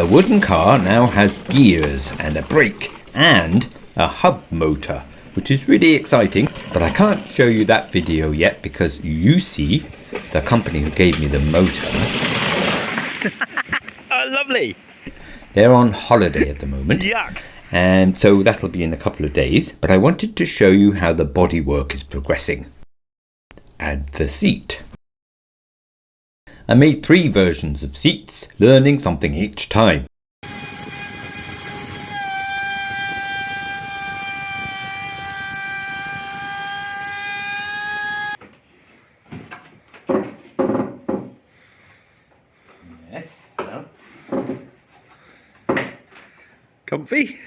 The wooden car now has gears and a brake and a hub motor, which is really exciting, but I can't show you that video yet because you see, the company who gave me the motor, Oh, lovely. they're on holiday at the moment. Yuck. And so that'll be in a couple of days, but I wanted to show you how the bodywork is progressing. And the seat. I made 3 versions of seats, learning something each time. Yes, well. Comfy?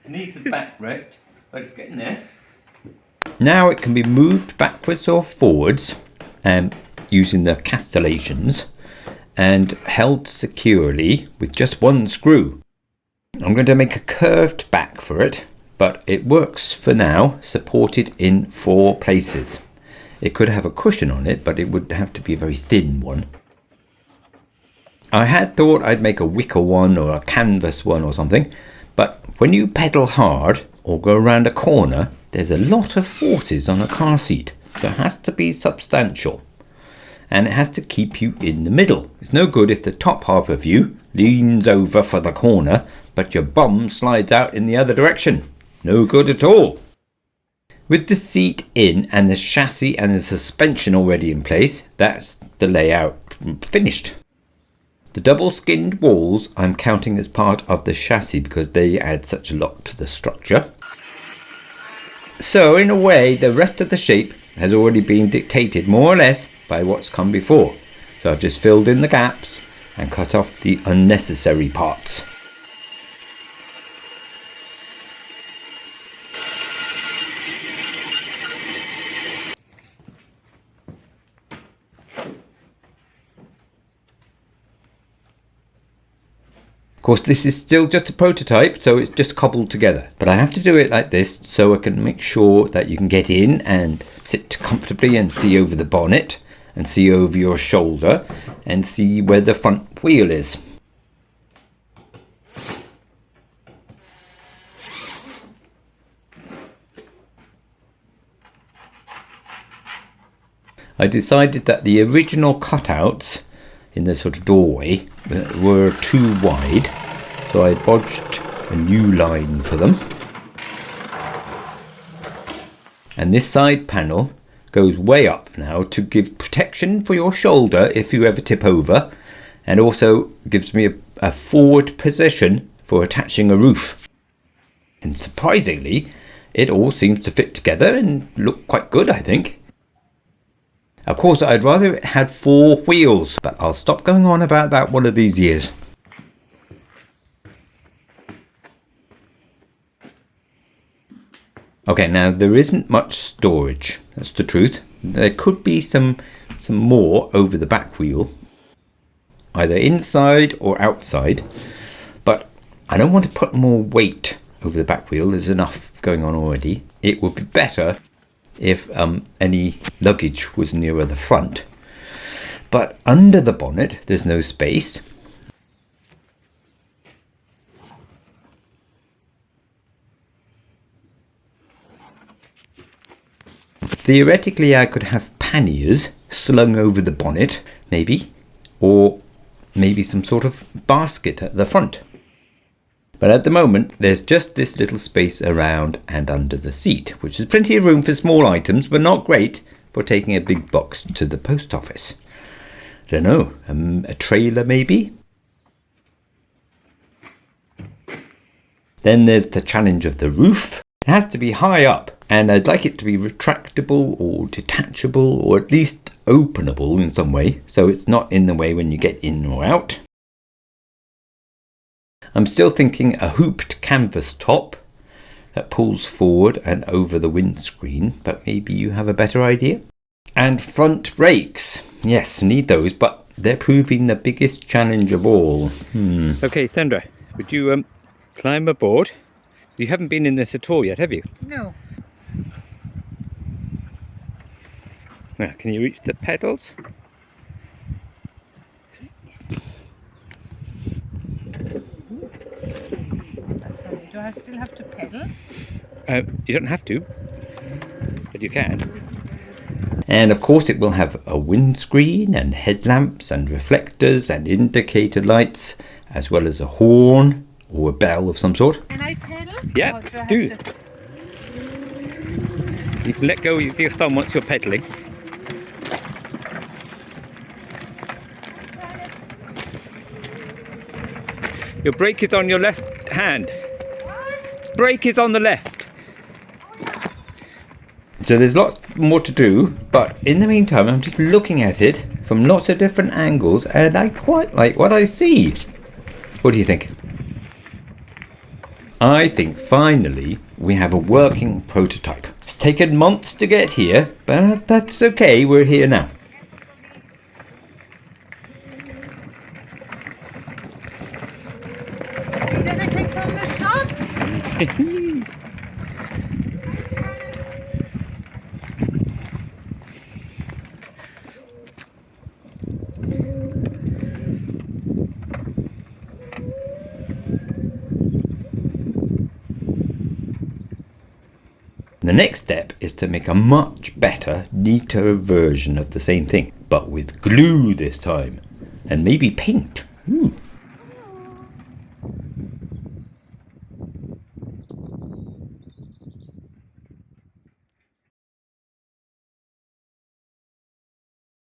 Needs a backrest, but it's getting there. Now it can be moved backwards or forwards using the castellations and held securely with just one screw. I'm going to make a curved back for it, but it works for now, supported in 4 places. It could have a cushion on it, but it would have to be a very thin one. I had thought I'd make a wicker one or a canvas one or something, but when you pedal hard or go around a corner, there's a lot of forces on a car seat, so it has to be substantial. And it has to keep you in the middle. It's no good if the top half of you leans over for the corner, but your bum slides out in the other direction. No good at all. With the seat in and the chassis and the suspension already in place, that's the layout finished. The double-skinned walls I'm counting as part of the chassis because they add such a lot to the structure. So in a way, the rest of the shape has already been dictated more or less by what's come before. So I've just filled in the gaps and cut off the unnecessary parts. Of course, this is still just a prototype, so it's just cobbled together. But I have to do it like this so I can make sure that you can get in and sit comfortably and see over the bonnet and see over your shoulder and see where the front wheel is. I decided that the original cutouts in the sort of doorway were too wide, so I bodged a new line for them. And this side panel goes way up now to give protection for your shoulder if you ever tip over, and also gives me a forward position for attaching a roof. And surprisingly, it all seems to fit together and look quite good, I think. Of course, I'd rather it had 4 wheels, but I'll stop going on about that one of these years. Okay, now there isn't much storage, that's the truth. There could be some more over the back wheel, either inside or outside, but I don't want to put more weight over the back wheel. There's enough going on already. It would be better if any luggage was nearer the front, but under the bonnet there's no space. Theoretically I could have panniers slung over the bonnet, maybe, or maybe some sort of basket at the front. But at the moment, there's just this little space around and under the seat, which is plenty of room for small items, but not great for taking a big box to the post office. I don't know, a trailer maybe? Then there's the challenge of the roof. It has to be high up, and I'd like it to be retractable or detachable, or at least openable in some way, so it's not in the way when you get in or out. I'm still thinking a hooped canvas top that pulls forward and over the windscreen, but maybe you have a better idea. And front brakes. Yes, need those, but they're proving the biggest challenge of all. Okay, Sandra, would you climb aboard? You haven't been in this at all yet, have you? No. Now, can you reach the pedals? Do I still have to pedal? You don't have to, but you can. And of course it will have a windscreen and headlamps and reflectors and indicator lights, as well as a horn or a bell of some sort. Can I pedal? Yeah, Or do I have do. to- You can let go with your thumb once you're pedalling. Your brake is on your left hand. Brake is on the left. So there's lots more to do, but in the meantime I'm just looking at it from lots of different angles and I quite like what I see. What do you think? I think finally we have a working prototype. It's taken months to get here, but that's okay, we're here now. Did I take from the shops? The next step is to make a much better, neater version of the same thing, but with glue this time, and maybe paint.